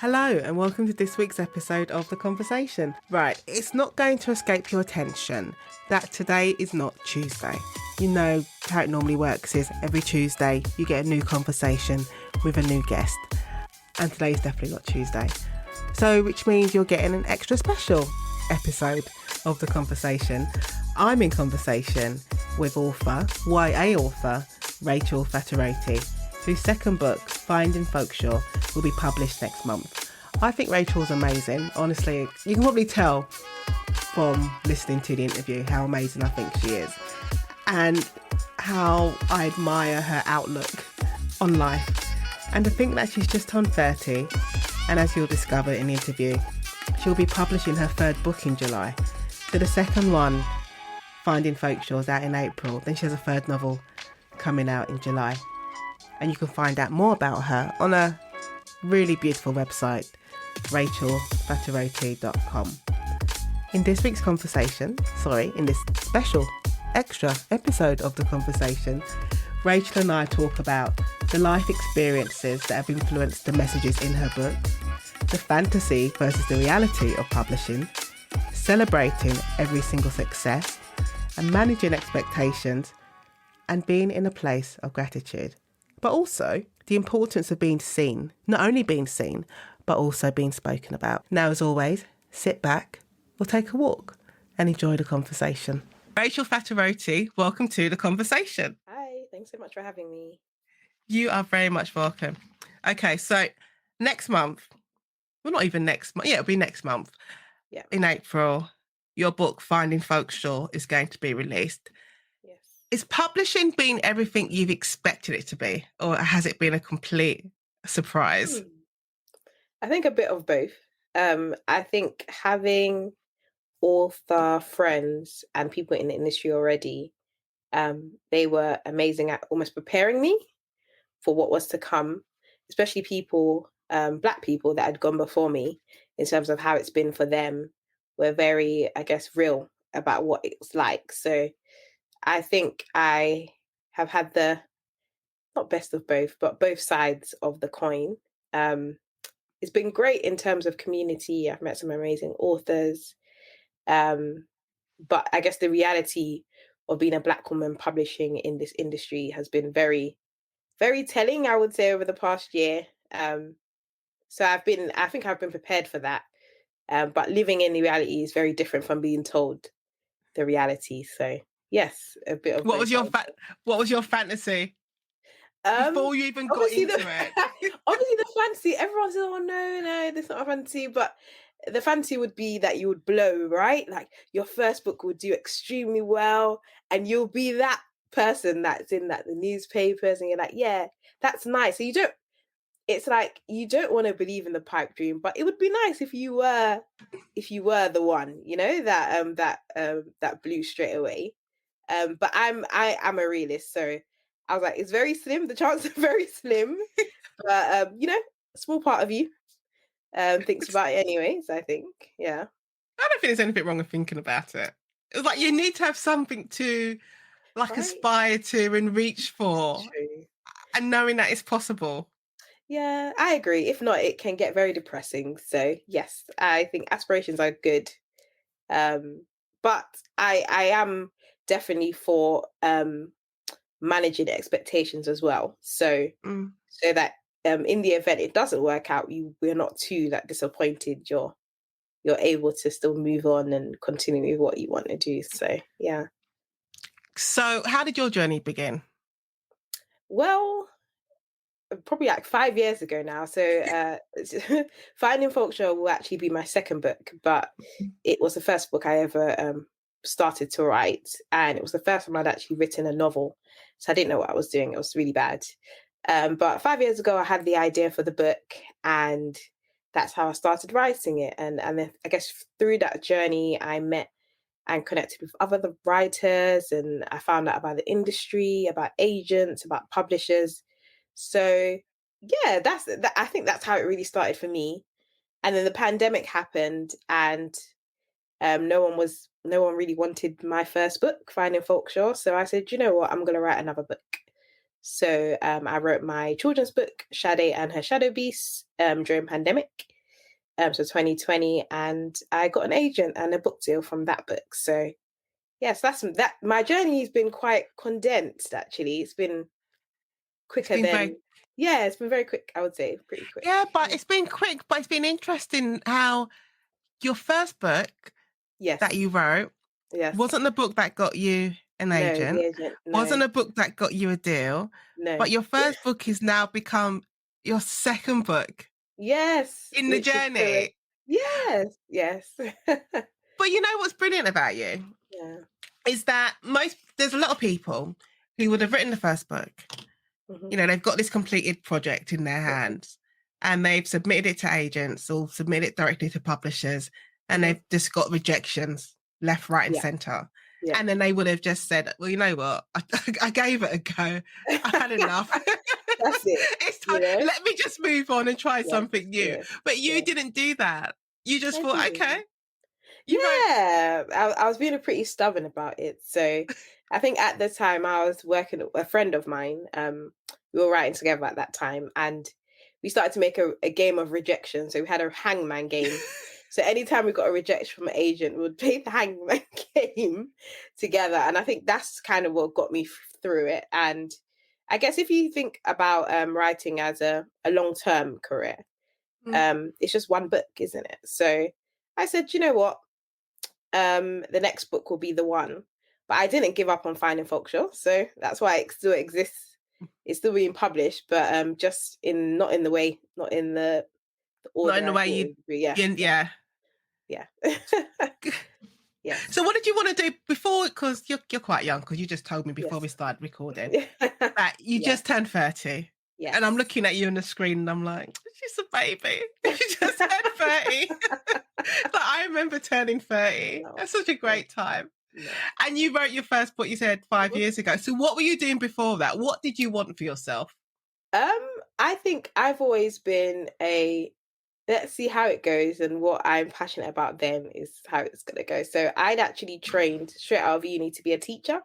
Hello and welcome to this week's episode of The Conversation. Right, it's not going to escape your attention that today is not Tuesday. You know how it normally works is every Tuesday you get a new conversation with a new guest. And today is definitely not Tuesday. So which means you're getting an extra special episode of The Conversation. I'm in conversation with YA author, Ratchel Faturoti, whose second book, Finding Folkshore, will be published next month. I think Rachel's amazing. Honestly, you can probably tell from listening to the interview how amazing I think she is and how I admire her outlook on life. And to think that she's just turned 30, and as you'll discover in the interview, she'll be publishing her third book in July. So the second one, Finding Folkshore, is out in April. Then she has a third novel coming out in July. And you can find out more about her on a really beautiful website, rachelfaturoti.com. In this week's in this special extra episode of The Conversation, Rachel and I talk about the life experiences that have influenced the messages in her book, the fantasy versus the reality of publishing, celebrating every single success, and managing expectations, and being in a place of gratitude. But also the importance of being seen, not only being seen, but also being spoken about. Now, as always, sit back or take a walk and enjoy the conversation. Ratchel Faturoti, welcome to The Conversation. Hi, thanks so much for having me. You are very much welcome. Okay, so next month, well, not even next month, it'll be next month. Yeah. In April, your book, Finding Folkshore, is going to be released. Yes. Is publishing been everything you've expected it to be, or has it been a complete surprise? I think a bit of both. I think having author friends and people in the industry already, they were amazing at almost preparing me for what was to come, especially people, Black people that had gone before me in terms of how it's been for them, were very, I guess, real about what it's like. So I think I have had the, not best of both, but both sides of the coin. It's been great in terms of community. I've met some amazing authors. But I guess the reality of being a Black woman publishing in this industry has been very, very telling, I would say, over the past year. So I think I've been prepared for that. But living in the reality is very different from being told the reality. So yes, a bit of What both, what was your fantasy before you even got obviously into it? Obviously the fantasy, everyone says, oh no, that's not a fantasy, but the fantasy would be that you would blow, right? Like your first book would do extremely well and you'll be that person that's in the newspapers and you're like, yeah, that's nice. So it's like you don't want to believe in the pipe dream, but it would be nice if you were the one, that blew straight away. But I'm a realist, so I was like, it's very slim. The chances are very slim, but a small part of you thinks about it anyways. I think, yeah. I don't think there's anything wrong with thinking about it. It's like you need to have something to aspire to and reach for, True. and knowing that it's possible. Yeah, I agree. If not, it can get very depressing. So yes, I think aspirations are good. But I am definitely for managing expectations as well. So that in the event it doesn't work out, we're not too disappointed. You're able to still move on and continue with what you want to do. So yeah. So how did your journey begin? Well, probably like 5 years ago now. So Finding Folkshore will actually be my second book, but it was the first book I ever started to write, and it was the first time I'd actually written a novel. So I didn't know what I was doing. It was really bad. But 5 years ago, I had the idea for the book, and that's how I started writing it. And then I guess through that journey, I met and connected with other writers, and I found out about the industry, about agents, about publishers. So yeah, I think that's how it really started for me. And then the pandemic happened, and no one really wanted my first book, Finding Folkshore. So I said, you know what, I'm going to write another book. So I wrote my children's book, Sade and Her Shadow Beasts, during pandemic, so 2020, and I got an agent and a book deal from that book. So yes, that's that. My journey has been quite condensed. Actually, it's been It's quicker been than. very, Yeah, it's been very quick. I would say pretty quick. yeah, but it's been quick, but it's been interesting how your first book that Yes, you wrote yes. wasn't the book that got you an No, the agent, agent. wasn't No, a book that got you a deal, no. but your first book has now become your second book Yes, in the which is so. journey. Yes, yes. But you know what's brilliant about you Yeah. is that there's a lot of people who would have written the first book. Hmm. You know, they've got this completed project in their Hmm. hands and they've submitted it to agents or submitted it directly to publishers and Hmm. they've just got rejections left, right, and Yeah, center. yeah. And then they would have just said, well, you know what? I gave it a go. I had enough. That's it. It's time. You know. Let me just move on and try Yes, something new. yes, But you yes. didn't do that. You just I thought, do. okay, you wrote. Yeah, I was being pretty stubborn about it. So I think at the time I was working with a friend of mine. We were writing together at that time, and we started to make a game of rejection. So we had a hangman game. So anytime we got a rejection from an agent, we would play the hangman game together. And I think that's kind of what got me through it. And I guess if you think about writing as a long-term career, Mm. it's just one book, isn't it? So I said, you know what? The next book will be the one. But I didn't give up on Finding Folkshore, so that's why it still exists. It's still being published, but just in not in the way, not in the Not in order the I way thought it you, would be. Yeah, yeah. yeah, yeah. So Yes. what did you want to do before? Because you're quite young. Because you just told me before Yes. we started recording that you Yes. just turned 30, and I'm Yes. looking at you on the screen, and I'm like, she's a baby. She just turned 30. Like, I remember turning 30. No, That's such a no, great time. no. And you wrote your first book, you said 5 years ago. So what were you doing before that? What did you want for yourself? I think I've always been a let's see how it goes, and what I'm passionate about then is how it's gonna go. So I'd actually trained straight out of uni to be a teacher.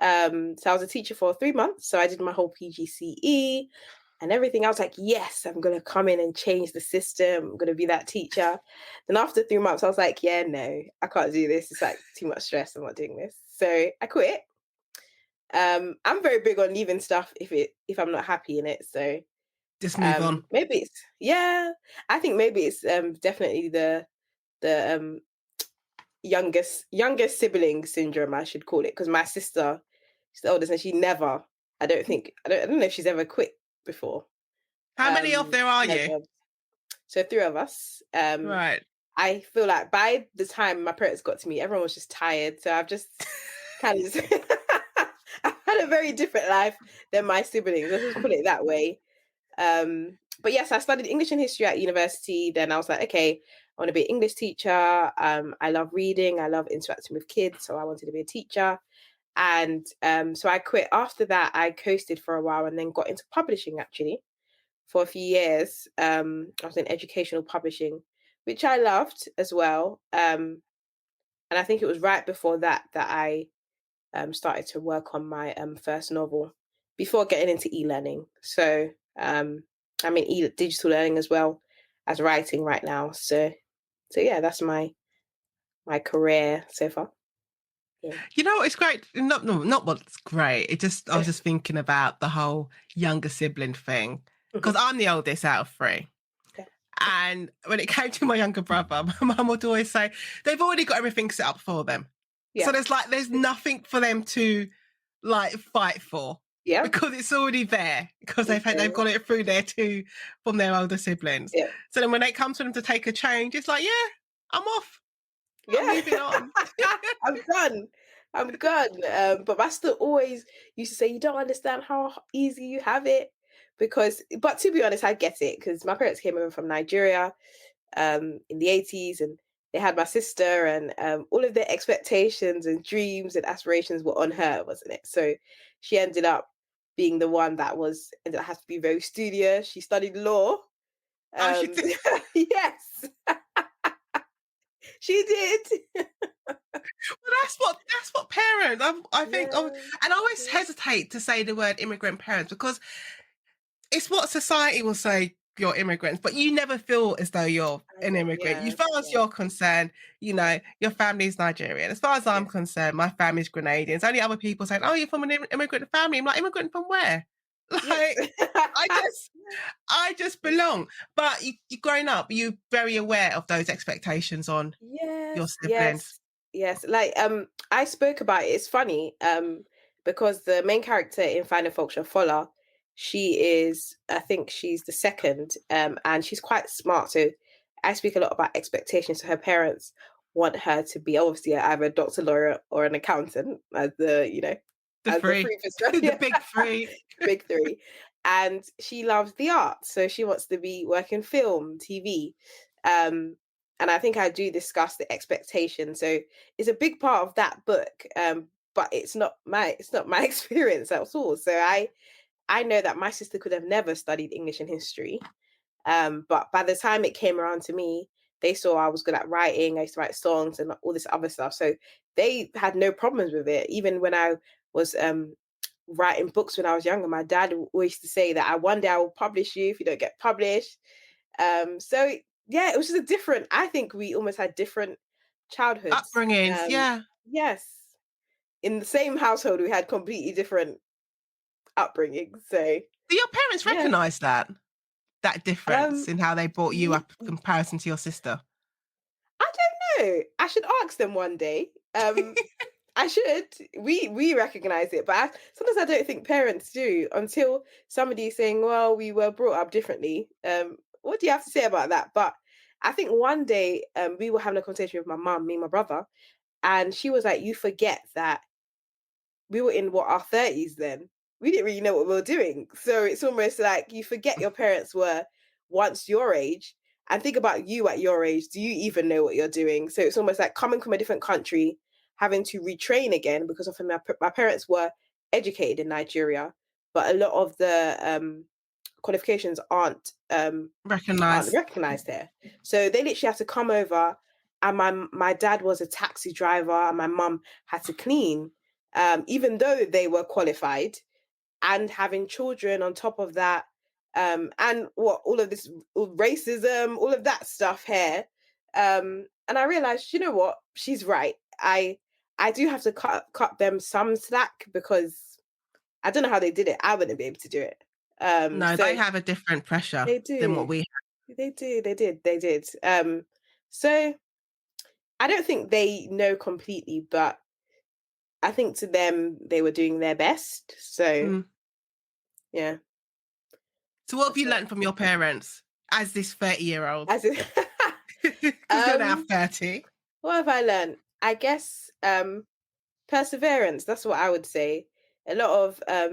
So I was a teacher for 3 months. So I did my whole PGCE and everything. I was like, yes, I'm gonna come in and change the system. I'm gonna be that teacher. Then after 3 months, I was like, yeah, no, I can't do this. It's like too much stress. I'm not doing this. So I quit. I'm very big on leaving stuff if I'm not happy in it. So Just move on. maybe it's yeah. I think maybe it's definitely the youngest sibling syndrome, I should call it, because my sister, she's the oldest, and she never. I don't know if she's ever quit before. How many of there are Her you? jobs. So three of us. Right. I feel like by the time my parents got to me, everyone was just tired. So I've just kind of just I've had a very different life than my siblings. Let's just put it that way. But yes, I studied English and history at university. Then I was like, okay, I want to be an English teacher. I love reading. I love interacting with kids. So I wanted to be a teacher. And so I quit. After that, I coasted for a while and then got into publishing actually for a few years. I was in educational publishing, which I loved as well. And I think it was right before that that I started to work on my first novel before getting into e-learning. So I'm in digital learning as well as writing right now. So yeah, that's my career so far. Yeah. You know, it's great. Not what's great. I was just thinking about the whole younger sibling thing because Mhm. I'm the oldest out of three. Yeah. And when it came to my younger brother, my mum would always say they've already got everything set up for them. So Yeah. there's nothing for them to like fight for Yeah. because it's already there because they've Okay. got it through there too from their older siblings. Yeah. So then when it comes for them to take a change, it's like, yeah, I'm off. I'm Yeah. moving on. I'm done. I'm done. But my sister always used to say, "You don't understand how easy you have it," but to be honest, I get it because my parents came over from Nigeria in the 80s, and they had my sister, and all of their expectations and dreams and aspirations were on her, wasn't it? So she ended up being the one that has to be very studious. She studied law. Oh, she did. Yes. She did. Well, that's what parents. I think, Yeah. and I always hesitate to say the word immigrant parents because it's what society will say you're immigrants, but you never feel as though you're I an don't. immigrant. Yeah. As far as Yeah. you're concerned, your family's Nigerian. As far as I'm Yeah. concerned, my family's Grenadians. Only other people saying, "Oh, you're from an immigrant family." I'm like, immigrant from where? Yes. Like, I just, I just belong. But you growing up, you're very aware of those expectations on your Yes, siblings. yes, yes. Like I spoke about it. It's funny because the main character in Final Folkshore, Fola, she is, I think she's the second, and she's quite smart. So I speak a lot about expectations. So her parents want her to be obviously either a doctor, lawyer, or an accountant, as The as the three, three the for big three. big three. And she loves the arts, so she wants to be working film, TV. Um, and I think I do discuss the expectation. So it's a big part of that book, but it's not my experience at all. So I know that my sister could have never studied English and history, but by the time it came around to me, they saw I was good at writing. I used to write songs and all this other stuff. So they had no problems with it. Even when I was writing books when I was younger, my dad always used to say that one day I will publish you if you don't get published. So yeah, it was just a different. I think we almost had different childhoods. Upbringings, yeah. Yes, in the same household, we had completely different upbringings. So Do your parents yeah, recognise that difference um, in how they brought you ye- up in comparison to your sister? I don't know. I should ask them one day. I should. We recognize it, but sometimes I don't think parents do until somebody's saying, "Well, we were brought up differently." What do you have to say about that? But I think one day we were having a conversation with my mum, me and my brother, and she was like, "You forget that we were in our 30s then. We didn't really know what we were doing. So it's almost like you forget your parents were once your age and think about you at your age. Do you even know what you're doing? So it's almost like coming from a different country, having to retrain again because of my parents were educated in Nigeria, but a lot of the qualifications aren't Recognise. recognized here. So they literally had to come over, and my dad was a taxi driver, and my mum had to clean, even though they were qualified, and having children on top of that, and what all of this racism, all of that stuff here. And I realized, you know what, she's right. I do have to cut them some slack because I don't know how they did it. I wouldn't be able to do it. No, they So have a different pressure they than what do. we have. They do. They did. They did. So I don't think they know completely, but I think to them they were doing their best. So Mm. yeah, So what have that's you it. learned from your parents as this 30-year-old? As it, Because you're now um, 30. what have I learned? I guess perseverance. That's what I would say. A lot of I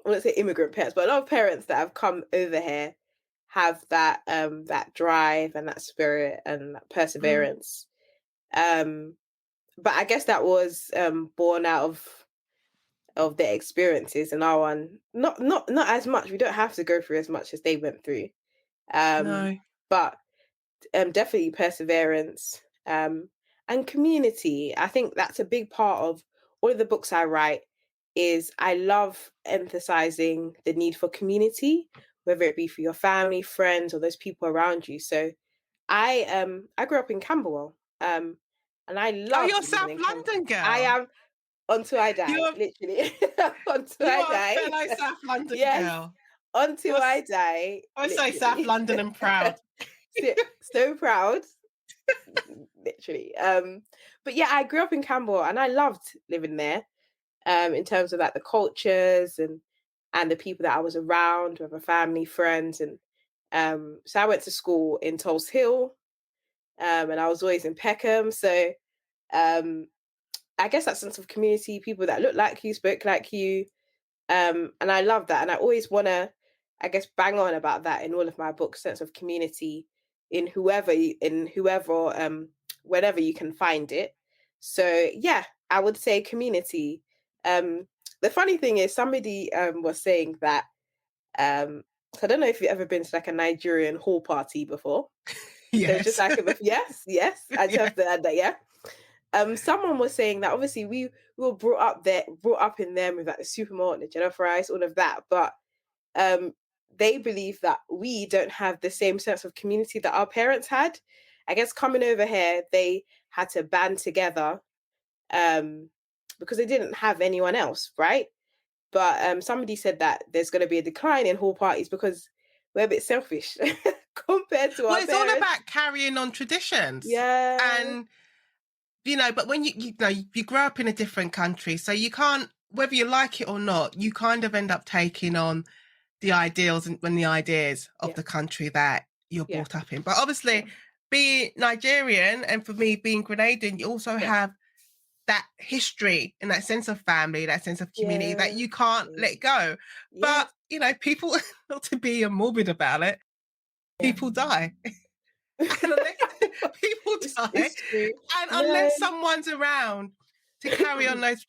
wouldn't say immigrant parents, but a lot of parents that have come over here have that drive and that spirit and that Mm. perseverance. Um, but I guess that was born out of their experiences, and our one not as much. We don't have to go through as much as they went through. Um, No, but definitely perseverance, and community. I think that's a big part of all of the books I write. Is I love emphasizing the need for community, whether it be for your family, friends, or those people around you. So I grew up in Camberwell, and I oh, loved you're living South in Camberwell. London I girl. am until I die, You're literally. Until you I are a die. fellow South London Yes, girl. until You're, I die, I say South literally. London and proud. so, so proud, literally. But yeah, I grew up in Camberwell and I loved living there. In terms of like the cultures and the people that I was around, with my family, friends, and so I went to school in Tulse Hill, and I was always in Peckham. So um, I guess that sense of community, people that look like you, spoke like you, and I love that. And I always want to, I guess, bang on about that in all of my books, sense of community in whoever, whenever you can find it. So yeah, I would say community. Um, the funny thing is, somebody was saying that. So I don't know if you've ever been to like a Nigerian hall party before. There's just Yes. like yes, I just Yeah. have to add that, yeah. Someone was saying that obviously we were brought up in them with like the supermarket, the jollof rice, all of that, but um, they believe that we don't have the same sense of community that our parents had. I guess coming over here, they had to band together um, because they didn't have anyone else, right? But somebody said that there's going to be a decline in hall parties because we're a bit selfish compared to Well, our it's all parents. about carrying on traditions. Yeah, And, but when you grow up in a different country, so you can't, whether you like it or not, you kind of end up taking on the ideals and the ideas of yeah, the country that you're yeah, brought up in. But yeah, obviously, being Nigerian and for me being Grenadian, you also yeah, have that history and that sense of family, that sense of community that yeah, you can't yeah. let go. But, Yes, people, not to be morbid about it, yeah. people die. And unless people die, It's true. and No, unless someone's around to carry on yeah. those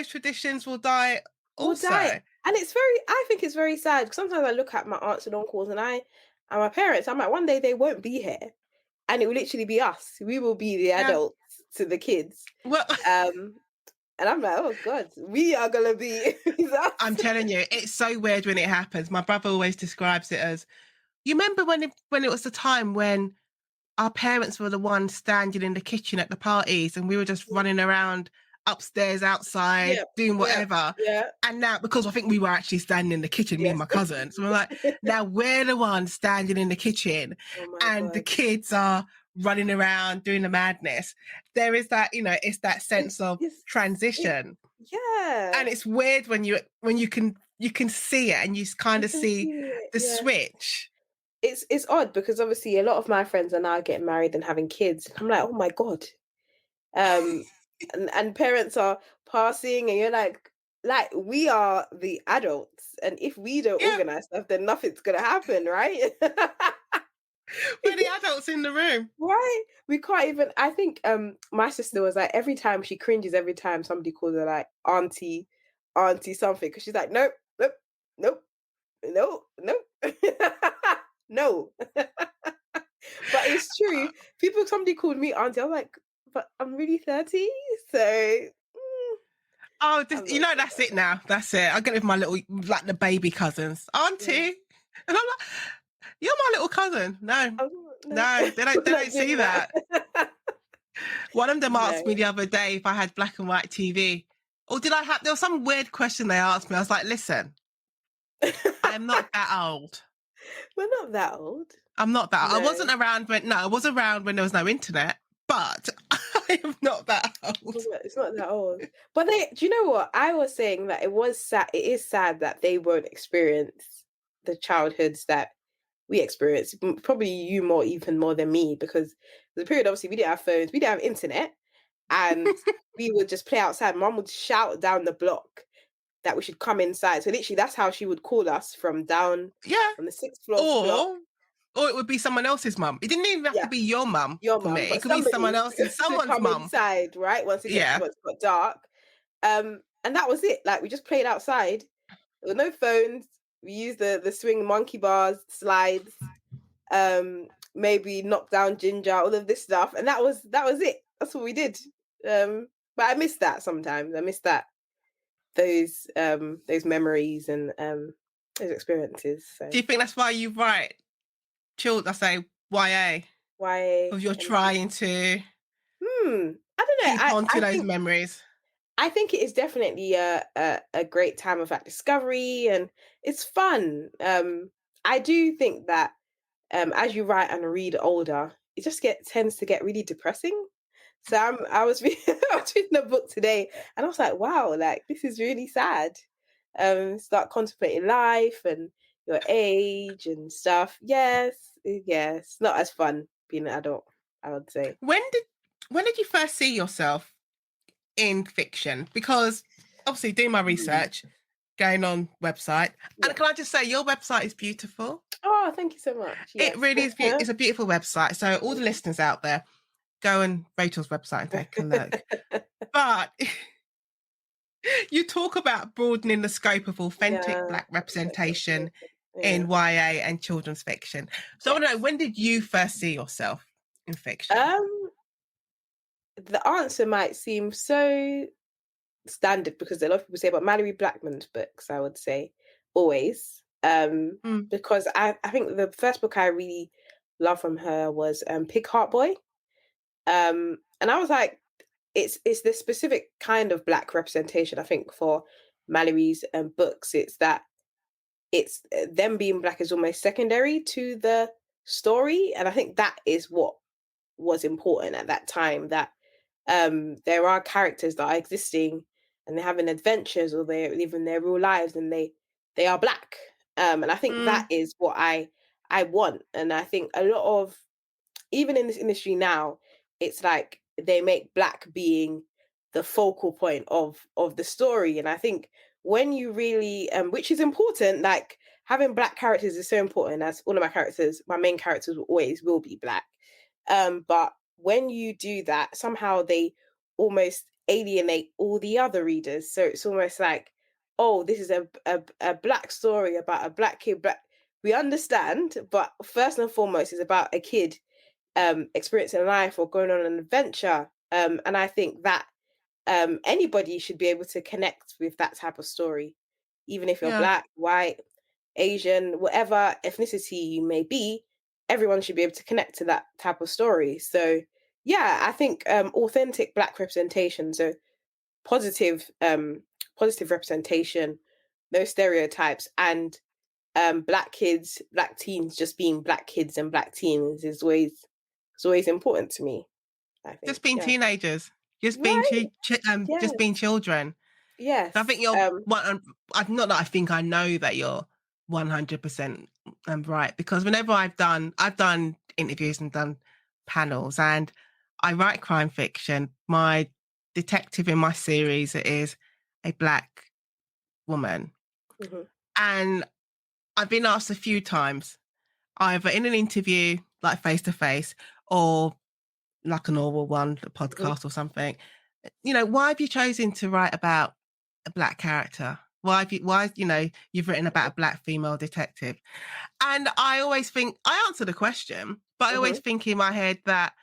traditions will die Will die. also. And I think it's very sad 'cause sometimes I look at my aunts and uncles and my parents, I'm like, one day they won't be here and it will literally be us. We will be the Yeah. adults to the kids. Well, Um, and I'm like, oh God, we are gonna be it's us. I'm telling you, it's so weird when it happens. My brother always describes it as, you remember when it was the time when our parents were the ones standing in the kitchen at the parties and we were just running around upstairs, outside, Yeah, doing yeah, whatever. yeah, And now, because I think we were actually standing in the kitchen, me and yes. my cousin. So we're like, now we're the ones standing in the kitchen Oh my and the God. kids are running around doing the madness. There is that, it's that sense of It, transition. yeah. And it's weird when you can see it and you kind You of can see see it, the yeah. switch. It's odd because obviously a lot of my friends are now getting married and having kids. I'm like, oh my God. Um, and parents are passing, and you're like we are the adults, and if we don't Yeah, organize stuff, then nothing's gonna happen, right? we're the adults in the room. Right? We can't even. I think my sister was like every time she cringes every time somebody calls her like auntie something because she's like nope, nope, nope, nope, nope, no. But it's true. Somebody called me auntie. I'm like, but I'm really 30, so Oh, I'm not sure that's about it now. That's it. I get it with my little, like the baby cousins, that. Yeah. auntie, and I'm like, you're my little cousin. No, I'm no, no, they don't. we're They not don't see doing that. that. One of them asked me No. the other day if I had black and white TV, or did I have? There was some weird question they asked me. I was like, listen, I am not that old. We're not that old. I'm not that. I No, wasn't around when. No, I was around when there was no internet, but I am not that old. it's not that old. But do you know what? I was saying that it was sad. It is sad that they won't experience the childhoods that we experienced. Probably you even more than me, because the period obviously we didn't have phones, we didn't have internet, and we would just play outside. Mom would shout down the block that we should come inside. So literally, that's how she would call us from down Yeah, on the sixth floor block. or or it would be someone else's mum. It didn't even have to Yeah, be your mum your for me. mum, It but could be someone somebody's else's, to someone's come mum. inside, right? Yeah. Once it got dark. And that was it. Like we just played outside. There were no phones. We used the swing monkey bars, slides, maybe knock down ginger, all of this stuff. And that was it. That's what we did. But I miss that sometimes. I miss those memories and those experiences. So Do you think that's why you write children? I say YA why because you're and trying to I don't know. keep on to I those think memories. it is definitely a great time of like discovery, and it's fun. I do think that as you write and read older, it just tends to get really depressing. So I was I was reading a book today, and I was like, wow, like this is really sad. Start contemplating life and your age and stuff. Yes, not as fun being an adult, I would say. When did you first see yourself in fiction? Because obviously doing my Hmm. research, going on website, Yeah. and can I just say your website is beautiful. Oh, thank you so much. It Yes. really is beautiful. It's a beautiful website. So all the listeners out there, go on Rachel's website and take a look. But you talk about broadening the scope of authentic Yeah. Black representation in YA and children's fiction. So I want to know, when did you first see yourself in fiction? The answer might seem so standard because a lot of people say about Mallory Blackman's books, I would say always. Because I think the first book I really loved from her was Pig Heart Boy. And I was like, it's this specific kind of Black representation, I think, for Mallory's books. It's that it's them being Black is almost secondary to the story. And I think that is what was important at that time, that there are characters that are existing and they're having adventures or they're living their real lives and they are Black. And I think that is what I want. And I think a lot of, even in this industry now, it's like they make Black being the focal point of the story. And I think when you really, which is important, like having Black characters is so important, as all of my main characters always will be Black. But when you do that, somehow they almost alienate all the other readers. So it's almost like, oh, this is a Black story about a Black kid. We understand, but first and foremost, it's about a kid experiencing life or going on an adventure. And I think that anybody should be able to connect with that type of story, even if you're Black, white, Asian, whatever ethnicity you may be. Everyone should be able to connect to that type of story. So yeah, I think authentic Black representation, so positive representation, no stereotypes, and Black kids, Black teens just being Black kids and Black teens is always important to me, I think. Just being teenagers, just being just being children. Yes. So I think you're not that I think I know that you're 100% right, because whenever I've done interviews and done panels, and I write crime fiction, my detective in my series is a Black woman. And I've been asked a few times, either in an interview, like face to face, or like a normal one, a podcast or something, why have you chosen to write about a Black character? Why you've written about a Black female detective? And I always think, I answer the question, but I always think in my head that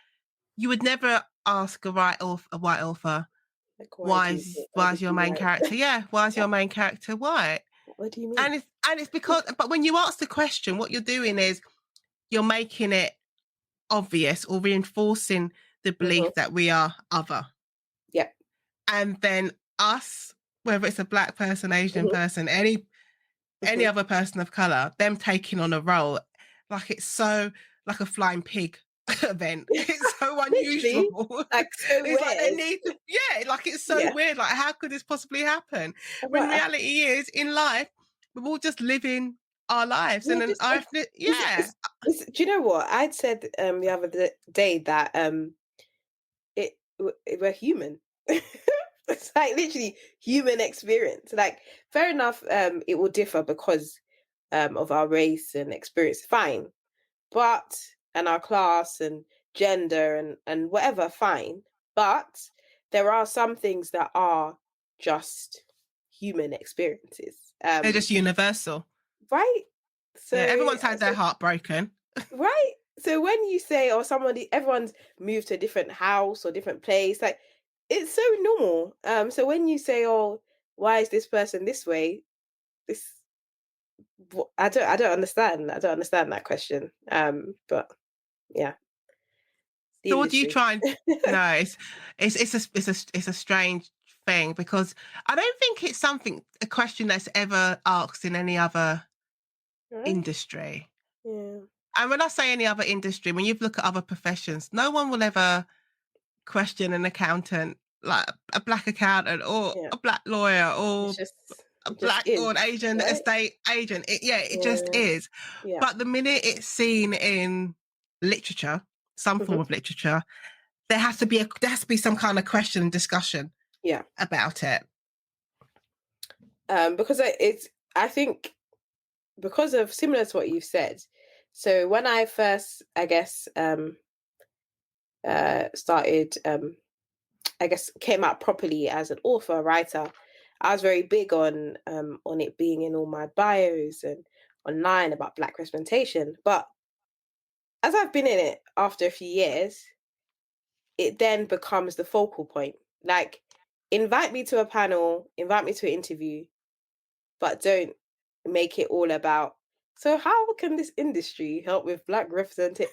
you would never ask a white author, like, why is your main character? Yeah, why is your main character white? What do you mean? And it's because, but when you ask the question, what you're doing is you're making it obvious or reinforcing the belief that we are other. Yeah. And then us, whether it's a Black person, Asian person, any other person of color, them taking on a role, like it's so like a flying pig event. It's so unusual. Like so it's weird. like they need to, like it's so weird. Like, how could this possibly happen? When reality is, in life, we're all just living our lives. And then do you know what? I'd said the other day that we're human. It's like literally human experience. Like, fair enough, it will differ because of our race and experience, fine. But and our class and gender and whatever, fine. But there are some things that are just human experiences. They're just universal. Right? So everyone's had their heart broken. Right? So when you say, or everyone's moved to a different house or different place, like, it's so normal. So when you say, oh, why is this person this way? I don't understand. I don't understand that question. But yeah. So what do you try and no, it's a strange thing, because I don't think it's a question that's ever asked in any other industry. Yeah. And when I say any other industry, when you look at other professions, no one will ever question an accountant, like a Black accountant or a Black lawyer or a Black or an Asian estate agent. It just is. Yeah. But the minute it's seen in literature, some form of literature, there has to be some kind of question and discussion about it. Because I think because of similar to what you've said. So when I first, I guess, started, I guess, came out properly as an author, writer, I was very big on it being in all my bios and online about Black representation. But as I've been in it after a few years, it then becomes the focal point. Like, invite me to a panel, invite me to an interview, but don't make it all about, so how can this industry help with Black representation?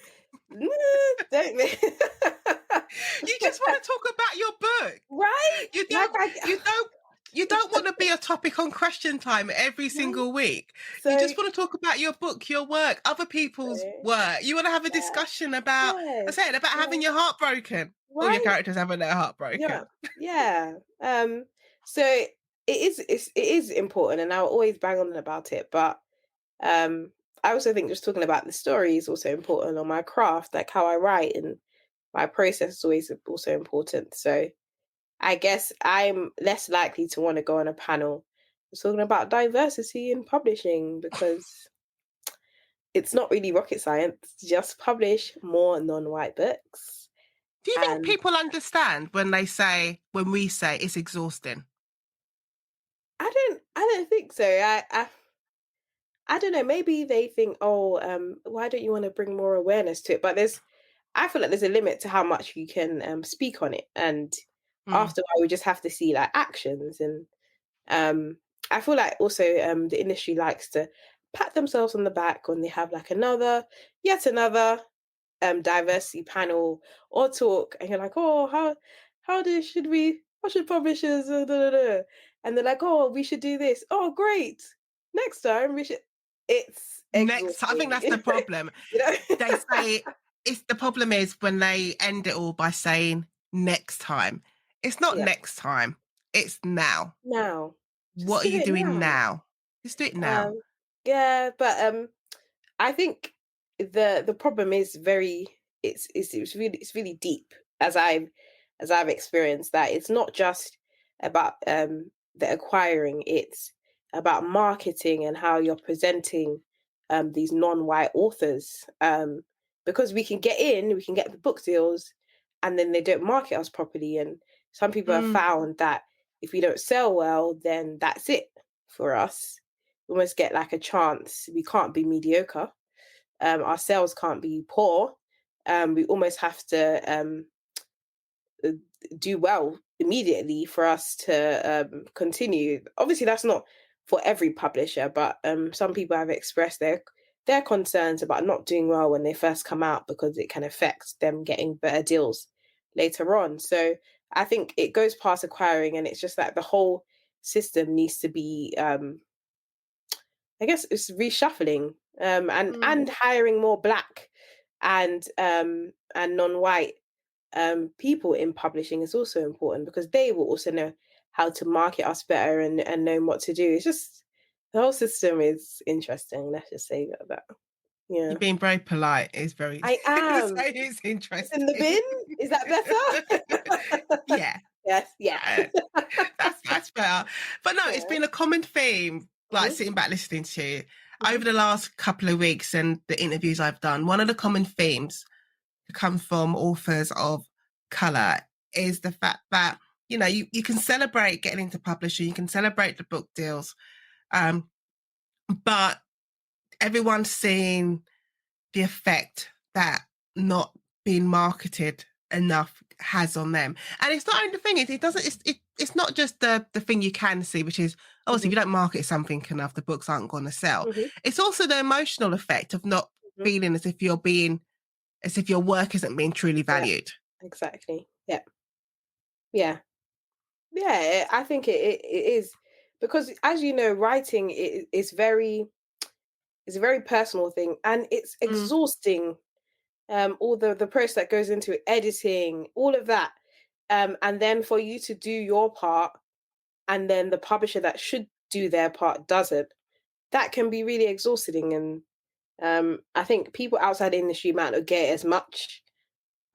Don't make You just want to talk about your book. right? You Like don't. You don't want to be a topic on Question Time every right? single week. You So just want to talk about your book, your work, other people's work. You want to have a yeah, discussion about, I yes, said, about yeah, having your heart broken. All your right, characters having their heart yeah, broken. yeah. So it is important, and I'll always bang on about it. But um, I also think just talking about the story is also important on my craft, like how I write, and my process is always also important. So I guess I'm less likely to want to go on a panel talking about diversity in publishing because it's not really rocket science. Just publish more non-white books. Do you think And people understand when we say it's exhausting? I don't think so. I don't know. Maybe they think, oh, why don't you want to bring more awareness to it? But I feel like there's a limit to how much you can speak on it, and Mm. after a while, we just have to see like actions. And I feel like also the industry likes to pat themselves on the back when they have like yet another diversity panel or talk, and you're like, oh, how should publishers and they're like, oh, we should do this. Oh, great, next time we should. It's Next, I think exhausting. that's the problem. You know. They say the problem is when they end it all by saying next time. It's not Yeah, next time. It's now. now, just What are do you it doing now. now? Just do it now. um yeah, but I think the problem is it's really deep, as I've experienced that it's not just about the acquiring, it's about marketing and how you're presenting these non-white authors, because we can get the book deals, and then they don't market us properly, and some people have Mm. found that if we don't sell well, then that's it for us. We almost get like a chance. We can't be mediocre. Our sales can't be poor. We almost have to uh, do well immediately for us to continue. Obviously, that's not for every publisher, but some people have expressed their concerns about not doing well when they first come out because it can affect them getting better deals later on. So I think it goes past acquiring, and it's just that the whole system needs to be I guess it's reshuffling, Mm. and hiring more black and non-white people in publishing is also important because they will also know how to market us better and know what to do. It's just the whole system is interesting. Let's just say that. Yeah, You're being very polite. It's very I am. it's It's in the interesting. bin. Is that better? Yeah. Yes. Yeah. Uh, that's better. But no, it's Yeah. been a common theme, like Hmm. sitting back listening to you Hmm. over the last couple of weeks and the interviews I've done. One of the common themes that come from authors of colour is the fact that, you can celebrate getting into publishing, you can celebrate the book deals, but everyone's seeing the effect that not being marketed enough has on them. And it's not only the thing, it doesn't it's not just the thing you can see, which is obviously if Hmm. you don't market something enough, the books aren't going to sell. Hmm. It's also the emotional effect of not Hmm. feeling as if your work isn't being truly Yeah. valued. Exactly. Yeah. Yeah. Yeah, I think it is because, as you know, writing is a very personal thing, and it's Mm. exhausting. All the process that goes into it, editing, all of that, and then for you to do your part, and then the publisher that should do their part doesn't. That can be really exhausting, and I think people outside the industry might not get it as much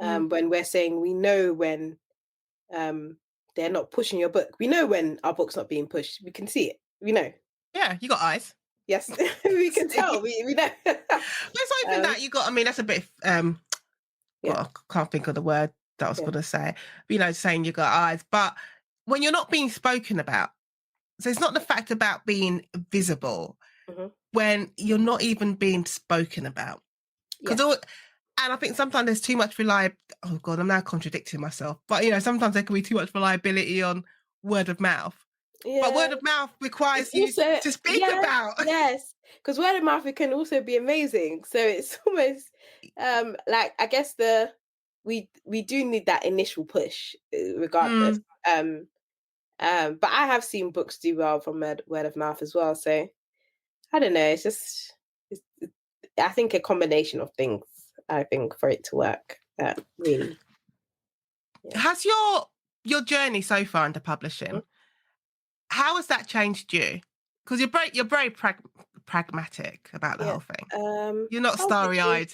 Mm. when we're saying we know when um, they're not pushing your book. We know when our book's not being pushed. We can see it. We know. Yeah, you got eyes. Yes, we can tell. See? We know. It's not even that you got, I mean, that's a bit Yeah, well, I can't think of the word that I was yeah. gonna say, saying you got eyes, but when you're not being spoken about, so it's not the fact about being visible. Mhm. when you're not even being spoken about. Yes. And I think sometimes there's too much oh God, I'm now contradicting myself. But, sometimes there can be too much reliability on word of mouth. Yeah. But word of mouth requires you to speak about. Yes, because word of mouth, it can also be amazing. So it's almost like, I guess we do need that initial push regardless. But I have seen books do well from word of mouth as well. So I don't know. It's just, I think a combination of things, I think, for it to work, really. Yeah. Has your journey so far into publishing, how has that changed you? Because you're very pragmatic about the whole thing. You're not starry-eyed.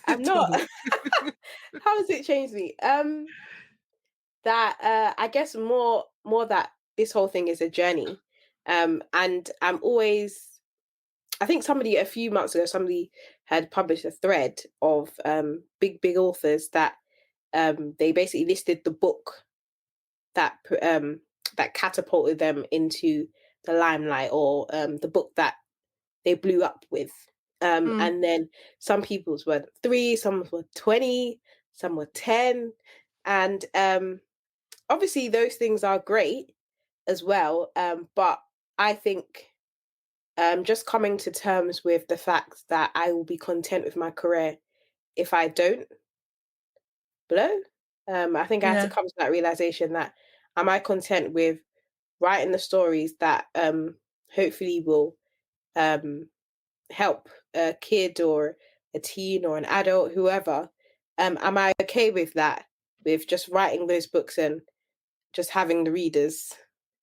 I'm not. How has it changed me? That I guess more that this whole thing is a journey. And I'm always, I think a few months ago, somebody had published a thread of big authors that they basically listed the book that catapulted them into the limelight, or the book that they blew up with. And then some people's were 3, some were 20, some were 10. And obviously those things are great as well. But I think just coming to terms with the fact that I will be content with my career if I don't blow. I think I had to come to that realization that, am I content with writing the stories that hopefully will help a kid or a teen or an adult, whoever? Am I okay with that? With just writing those books and just having the readers,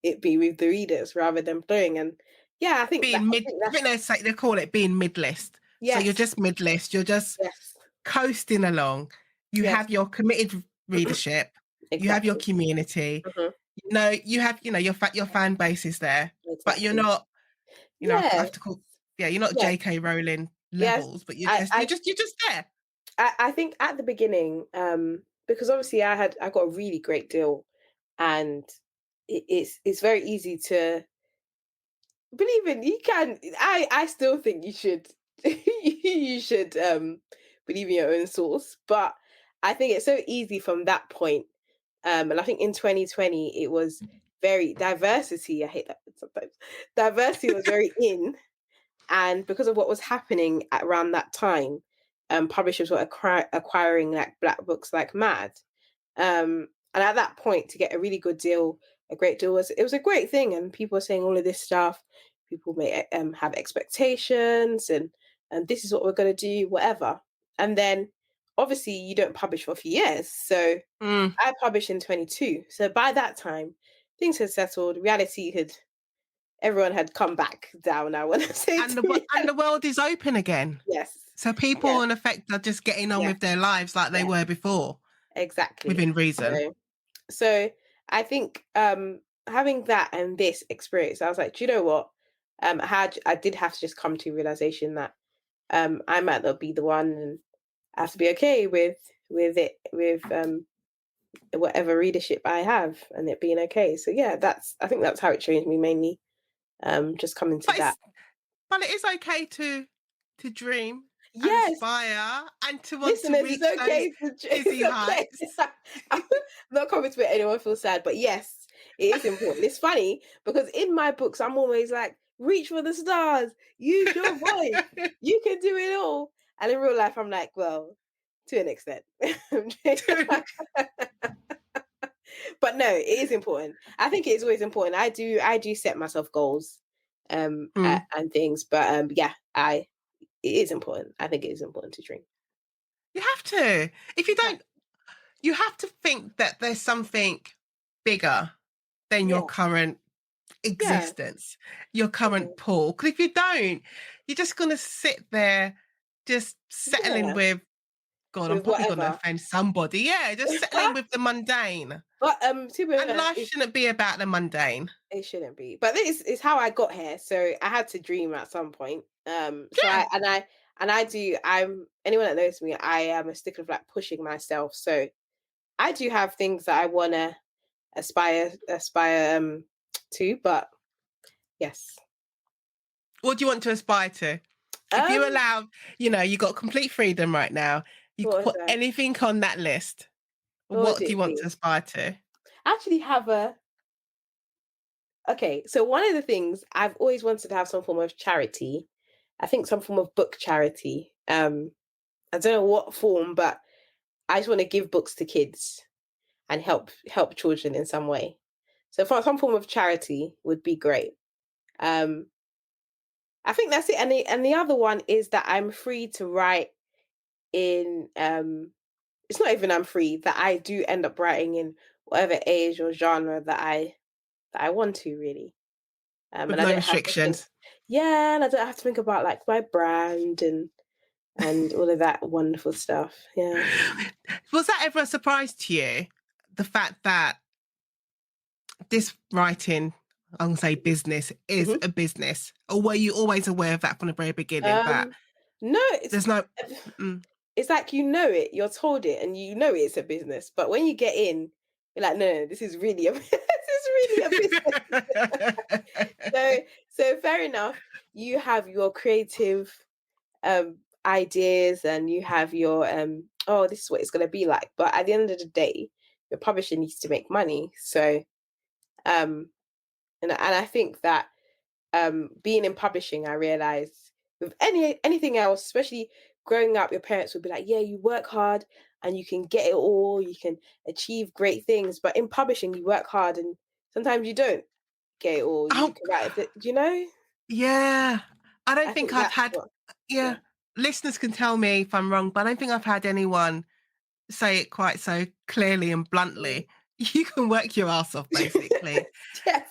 it be with the readers rather than blowing? And yeah, I think they call it being mid-list. Yes. So you're just mid-list. You're just coasting along. You have your committed readership. Exactly. You have your community. You have your fan base is there, but you're not. I have to call. Yeah, you're not J.K. Rowling levels, but you're just there. I think at the beginning, because obviously I got a really great deal, and it's very easy to believe in. You can. I still think you should you should believe in your own source, but I think it's so easy from that point. And I think in 2020 it was very diversity. I hate that sometimes. Diversity was very in, and because of what was happening around that time, publishers were acquiring like black books like mad. And at that point, to get a really good deal, a great deal, was a great thing. And people were saying all of this stuff. People may have expectations, and this is what we're going to do, whatever. And then obviously you don't publish for a few years. So I published in 22. So by that time, things had settled. Everyone had come back down. I want to say, and the world is open again. Yes. So people in effect are just getting on with their lives like they were before. Exactly. Within reason. So I think having that and this experience, I was like, do you know what? I did have to just come to a realization that I might not be the one, and I have to be okay with it, with whatever readership I have, and it being okay. So yeah, I think that's how it changed me mainly. Just coming to that. But it is okay to dream, aspire, and to want Listen, to reach those dizzy heights. I'm not coming to make anyone feel sad, but yes, it is important. It's funny because in my books, I'm always like, reach for the stars, use your voice, you can do it all. And in real life, I'm like, well, to an extent. But no, it is important. I think it is always important. I do set myself goals and things, but it is important. I think it is important to dream. You have to. If you don't, you have to think that there's something bigger than your current existence, your current pool. Because if you don't, you're just going to sit there just settling with, God, I'm probably going to offend somebody. Yeah, just settling with the mundane. But and life shouldn't be about the mundane. It shouldn't be. But this is how I got here. So I had to dream at some point. I'm anyone that knows me, I am a stickler of like pushing myself. So I do have things that I wanna aspire to, but yes. What do you want to aspire to? If you allow, you got complete freedom right now. You what could was put that? anything on that list. What would What do you it want be? to aspire to? I actually have a. Okay, so one of the things I've always wanted to have some form of charity. I think some form of book charity. I don't know what form, but I just want to give books to kids and help children in some way. So for some form of charity would be great. Um, I think that's it. And the other one is that I'm free to write in it's not even I'm free, that I do end up writing in whatever age or genre that I want to, really. With And I no don't have to think, restrictions. yeah, and I don't have to think about like my brand and all of that wonderful stuff. Yeah. Was that ever a surprise to you? The fact that this writing, I'm going to say business, is hmm a business? Or were you always aware of that from the very beginning? That No, there's no. Mm. it's like you're told it, and it's a business. But when you get in, you're like, no, this is really a this is really a business. So fair enough. You have your creative um ideas, and you have your oh, this is what it's gonna be like. But at the end of the day, your publisher needs to make money. So um and I think that being in publishing, I realized with anything else, especially growing up, your parents would be like, yeah, you work hard and you can get it all, you can achieve great things. But in publishing, you work hard and sometimes you don't get it all. You Oh, can write it, do you know? yeah. I don't I think think I've that's had, what, yeah, yeah. listeners can tell me if I'm wrong, but I don't think I've had anyone say it quite so clearly and Mm. bluntly. You can work your ass off, basically, Yes.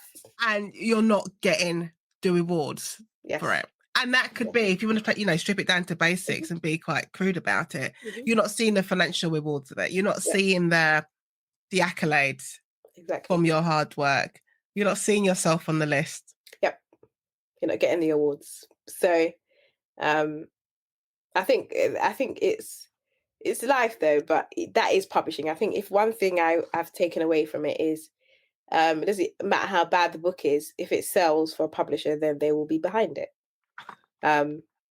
and you're not getting the rewards for Yes. it. And that could Yeah. be, if you want to, strip it down to hmm basics and be quite crude about it, hmm you're not seeing the financial rewards of it. You're not Yeah, seeing the accolades from exactly. your hard work. You're not seeing yourself on the list. Yep. You're not getting the awards. So um I think it's life though, but that is publishing. I think if one thing I've taken away from it is it doesn't matter how bad the book is, if it sells for a publisher, then they will be behind it.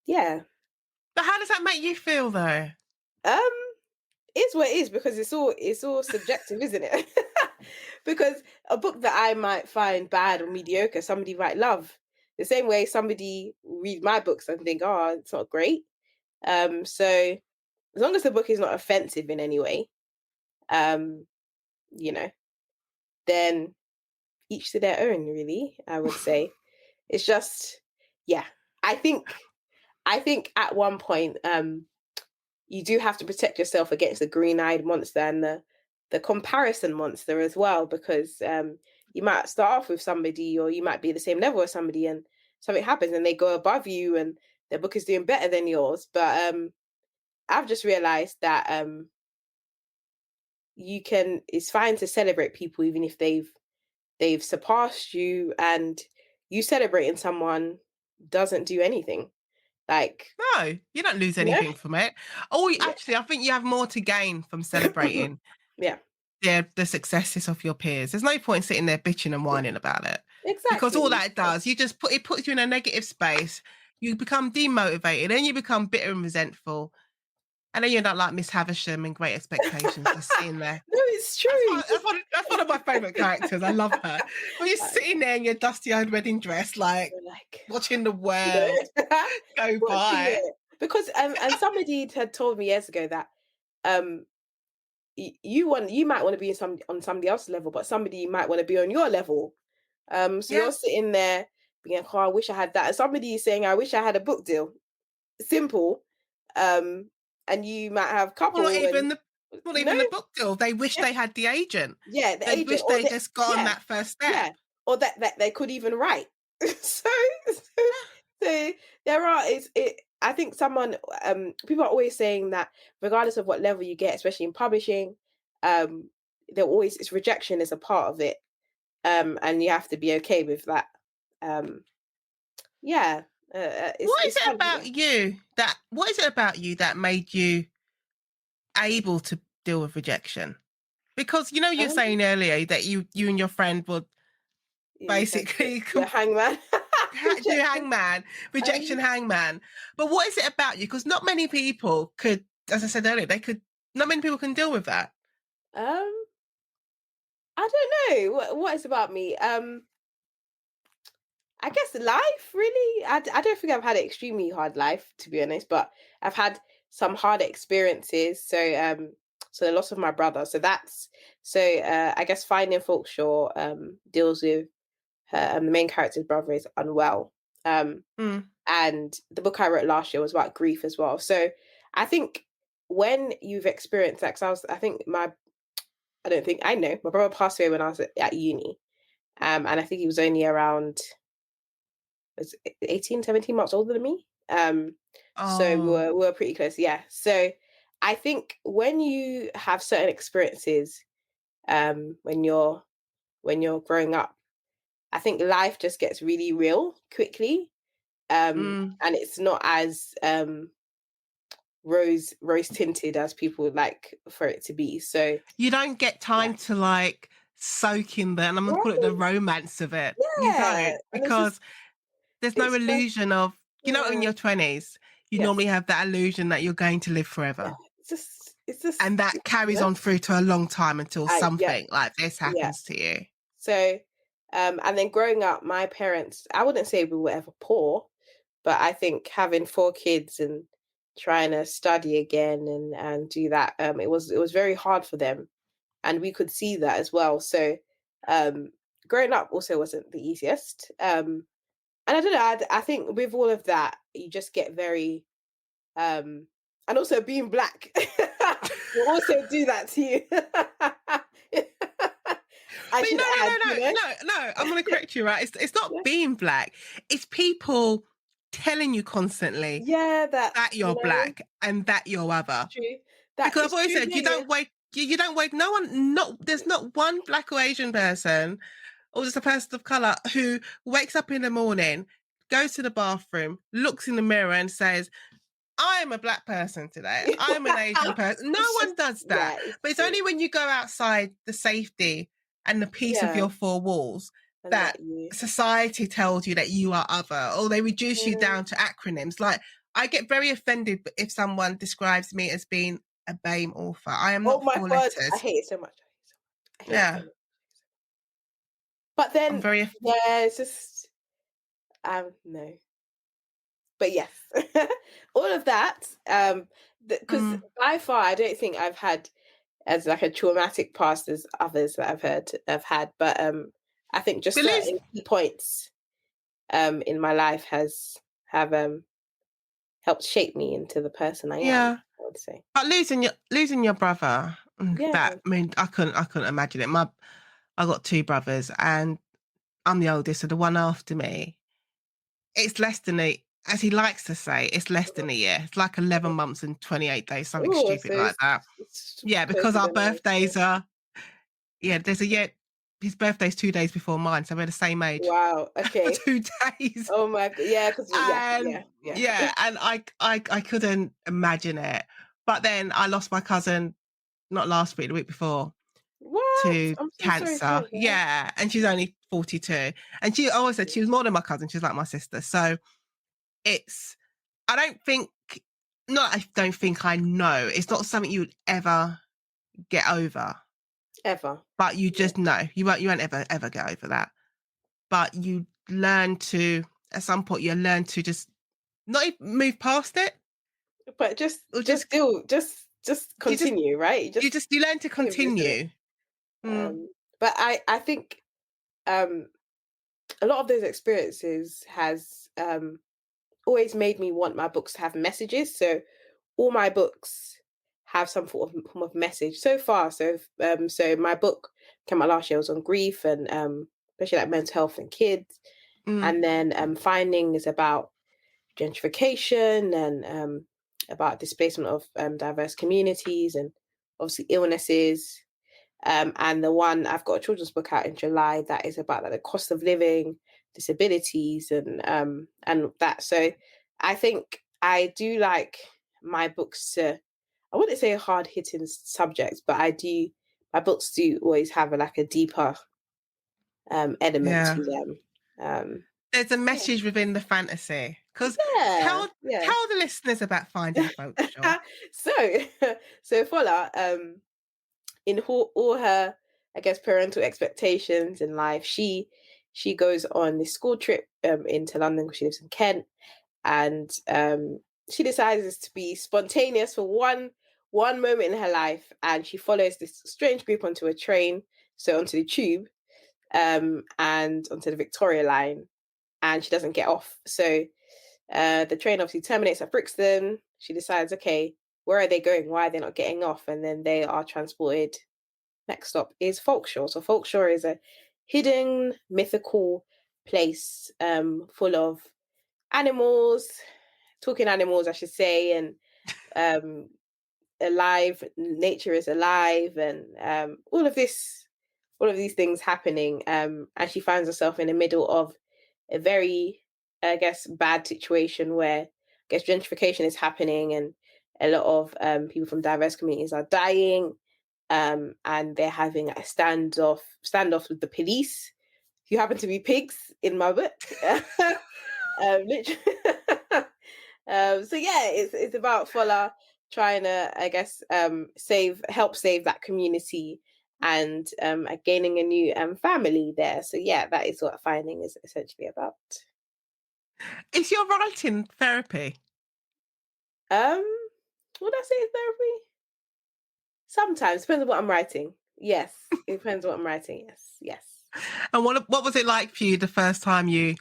Yeah. But how does that make you feel, though? Um it's what it is, because it's all subjective, isn't it? Because a book that I might find bad or mediocre, somebody might love. The same way somebody read my books and think, oh, it's not great. So as long as the book is not offensive in any way, um, you know, then each to their own, really, I would say. It's just, yeah. I think at one point, you do have to protect yourself against the green-eyed monster and the comparison monster as well, because you might start off with somebody, or you might be the same level as somebody, and something happens and they go above you and their book is doing better than yours. But I've just realized that it's fine to celebrate people even if they've surpassed you, and you celebrating someone doesn't do anything. Like, No, you don't lose you know? anything from it. Oh, Yeah. actually, I think you have more to gain from celebrating Yeah. the successes of your peers. There's no point sitting there bitching and Yeah. whining about it, because all Exactly. that does, it puts you in a negative space. You become demotivated, then you become bitter and resentful, and then you're not like Miss Havisham in Great Expectations, just sitting there. No, it's true. That's one of my favourite characters. I love her. When you're Like, sitting there in your dusty old wedding dress, like you're like, watching the you world know, go watching by. it. Because and somebody had told me years ago that um you might want to be on somebody else's level, but somebody might want to be on your level. So Yeah. you're sitting there being like, oh, I wish I had that. And somebody is saying, I wish I had a book deal. Simple. Um, and you might have Well, couple and not you know, even the book deal. They wish yeah, they had the agent. yeah, the They agent, wish or they the, just got on yeah, that first step. yeah, or that they could even write. So so there are it. I think people are always saying that regardless of what level you get, especially in publishing, there always it's rejection is a part of it, and you have to be okay with that. Um, yeah, it's fun. Yeah. What is it about you that made you able to deal with rejection? Because you're Um, saying earlier that you and your friend would you said basically the hangman. do hangman, rejection hangman. But what is it about you? Because not many people could, as I said earlier, not many people can deal with that. I don't know what is about me. I guess life, really. I don't think I've had an extremely hard life, to be honest, but I've had some hard experiences. So the loss of my brother. I guess Finding Folkshore deals with the main character's brother is unwell. And the book I wrote last year was about grief as well. So I think when you've experienced that, my brother passed away when I was at uni. And I think he was only around 18, 17 months older than me. So we were pretty close. Yeah. So I think when you have certain experiences, when you're growing up, I think life just gets really real quickly. And it's not as rose tinted as people would like for it to be. So you don't get time to like soak in and I'm gonna call it the romance of it. You don't, because there's no illusion of, in your 20s, you normally have that illusion that you're going to live forever. Yeah. It's just and that carries on through to a long time until something like this happens to you. So and then growing up, my parents, I wouldn't say we were ever poor, but I think having 4 kids and trying to study again and do that, it was very hard for them, and we could see that as well. So growing up also wasn't the easiest, and I don't know, I think with all of that you just get very and also being black will also do that to you. No, I'm going to correct you, right? It's not being black. It's people telling you constantly that you're black and that you're other. True. Because I've always said, you don't wait, there's not one black or Asian person or just a person of colour who wakes up in the morning, goes to the bathroom, looks in the mirror and says, I'm a black person today. I'm an Asian person. No one does that. But it's only when you go outside the safety and the peace of your 4 walls that society tells you that you are other, or they reduce you down to acronyms. Like, I get very offended if someone describes me as being a BAME author. I am not 4 letters. I hate it so much. Yeah. But then, it's just, no. But yes, all of that, because by far, I don't think I've had as like a traumatic past as others that I've had. But I think just certain key points in my life have helped shape me into the person I am, I would say. But losing your brother, that, I mean, I couldn't imagine it. I got 2 brothers and I'm the oldest, so the one after me, it's less than as he likes to say, it's less than a year. It's like 11 months and 28 days, something stupid like that. Yeah, because our birthdays are, there's a year. His birthday's 2 days before mine, so we're the same age. Wow. Okay. 2 days. Oh my God. Yeah, because and I couldn't imagine it. But then I lost my cousin, not last week, the week before, to cancer. Sorry, yeah, and she's only 42, and she always said she was more than my cousin. She's like my sister. So I don't think I know. It's not something you would ever get over. Ever. But you just know. You won't ever get over that. But you learn to, at some point, just not even move past it. But just continue, right? You learn to continue. But I think a lot of those experiences has always made me want my books to have messages. So all my books have some form of message so far. So my book came out last year, was on grief and especially like mental health and kids. And then Finding is about gentrification and about displacement of diverse communities and obviously illnesses. And the one, I've got a children's book out in July that is about like the cost of living, disabilities and that. So I think I do like my books to, I wouldn't say hard hitting subjects, but my books do always have a deeper element to them. there's a message within the fantasy. Because Yeah, tell yeah. tell the listeners about finding Folkshore. So, so Fola, in all her, I guess, parental expectations in life, she goes on this school trip into London because she lives in Kent, and she decides to be spontaneous for one moment in her life, and she follows this strange group onto a train, so onto the tube, and onto the Victoria line, and she doesn't get off. So the train obviously terminates at Brixton. She decides, okay, where are they going? Why are they not getting off? And then they are transported. Next stop is Folkshore. So Folkshore is a hidden, mythical place full of animals, talking animals, I should say, and um, alive. Nature is alive, and all of these things happening. And she finds herself in the middle of a very, I guess, bad situation where I guess gentrification is happening, and a lot of people from diverse communities are dying, and they're having a standoff with the police, who happen to be pigs in my book. Literally. So yeah, it's about Fola trying to, I guess, help save that community, and gaining a new family there. So yeah, that is what Finding is essentially about. Is your writing therapy? Um, would I say it's therapy? Sometimes depends on what I'm writing. Yes, it depends on what I'm writing. Yes, yes. And what was it like for you the first time you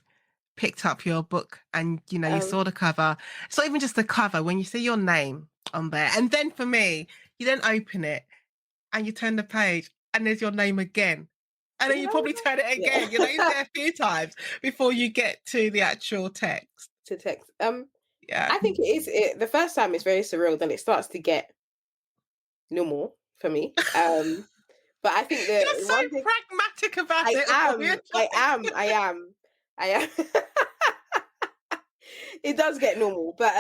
picked up your book and you Um, saw the cover? It's not even just the cover, when you see your name on there, and then for me, you then open it and you turn the page and there's your name again, and then you you know, probably turn it yeah. again. You're there a few times before you get to the actual text. To text. Yeah. I think it is. The first time it's very surreal. Then it starts to get normal for me. But I think the You're so one thing pragmatic about I it all. am, I am, I am, I am. It does get normal, but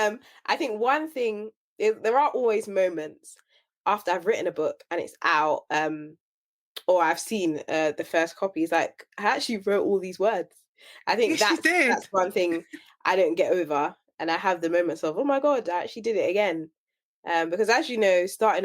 I think one thing is there are always moments after I've written a book and it's out, or I've seen the first copy. It's like I actually wrote all these words. I think Yes, you that's did. one thing I don't get over, and I have the moments of, oh my god, I actually did it again. Because as you know, starting